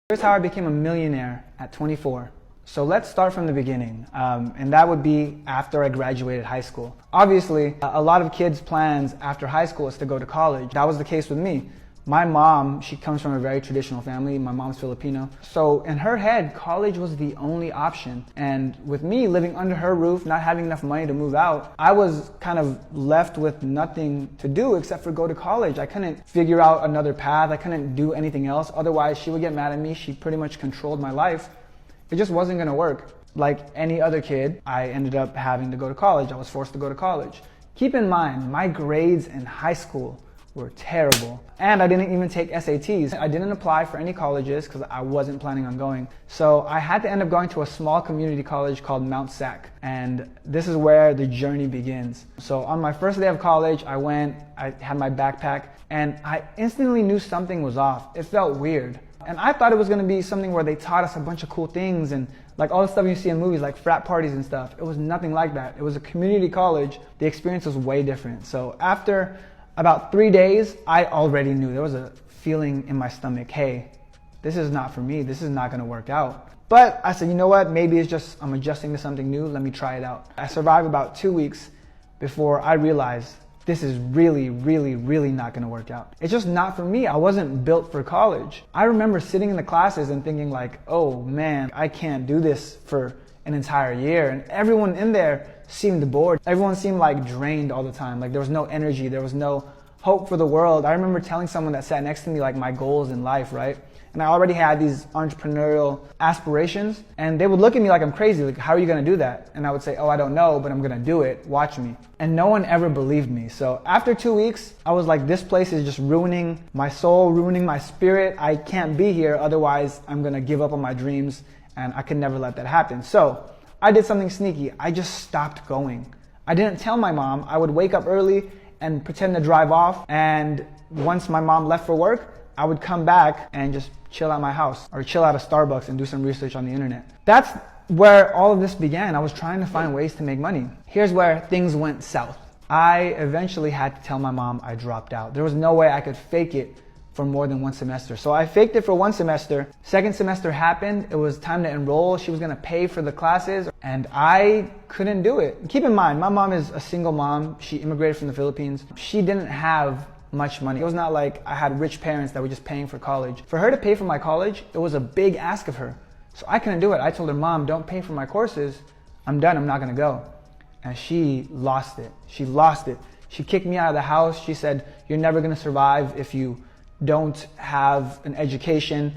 Here's how I became a millionaire at 24. So let's start from the beginning, and that would be after I graduated high school. Obviously, a lot of kids' plans after high school is to go to college. That was the case with me. My mom, she comes from a very traditional family. My mom's Filipino. So in her head, college was the only option. And with me living under her roof, not having enough money to move out, I was kind of left with nothing to do except for go to college. I couldn't figure out another path. I couldn't do anything else. Otherwise, she would get mad at me. She pretty much controlled my life. It just wasn't gonna work. Like any other kid, I ended up having to go to college. I was forced to go to college. Keep in mind, my grades in high school were terrible. And I didn't even take SATs. I didn't apply for any colleges because I wasn't planning on going. So I had to end up going to a small community college called Mount Sac. And this is where the journey begins. So on my first day of college, I had my backpack, and I instantly knew something was off. It felt weird. And I thought it was gonna be something where they taught us a bunch of cool things and like all the stuff you see in movies, like frat parties and stuff. It was nothing like that. It was a community college. The experience was way different. So after about 3 days, I already knew. There was a feeling in my stomach, hey, this is not for me. This is not gonna work out. But I said, you know what? Maybe it's just I'm adjusting to something new. Let me try it out. I survived about 2 weeks before I realized this is really, really, really not gonna work out. It's just not for me. I wasn't built for college. I remember sitting in the classes and thinking like, oh man, I can't do this for an entire year. And everyone in there seemed bored. Everyone seemed like drained all the time. Like there was no energy. There was no hope for the world. I remember telling someone that sat next to me like my goals in life, right? And I already had these entrepreneurial aspirations, and they would look at me like I'm crazy. Like, how are you gonna do that? And I would say, oh, I don't know, but I'm gonna do it. Watch me. And no one ever believed me. So after 2 weeks, I was like, this place is just ruining my soul, ruining my spirit. I can't be here. Otherwise, I'm gonna give up on my dreams, and I could never let that happen. So I did something sneaky. I just stopped going. I didn't tell my mom. I would wake up early and pretend to drive off. And once my mom left for work, I would come back and just chill at my house or chill at a Starbucks and do some research on the internet. That's where all of this began. I was trying to find ways to make money. Here's where things went south. I eventually had to tell my mom I dropped out. There was no way I could fake it for more than 1 semester. So I faked it for 1 semester. Second semester happened. It was time to enroll. She was gonna pay for the classes and I couldn't do it. Keep in mind, my mom is a single mom. She immigrated from the Philippines. She didn't have much money. It was not like I had rich parents that were just paying for college. For her to pay for my college, it was a big ask of her. So I couldn't do it. I told her, Mom, don't pay for my courses. I'm done, I'm not gonna go. And she lost it. She lost it. She kicked me out of the house. She said, you're never gonna survive if you don't have an education.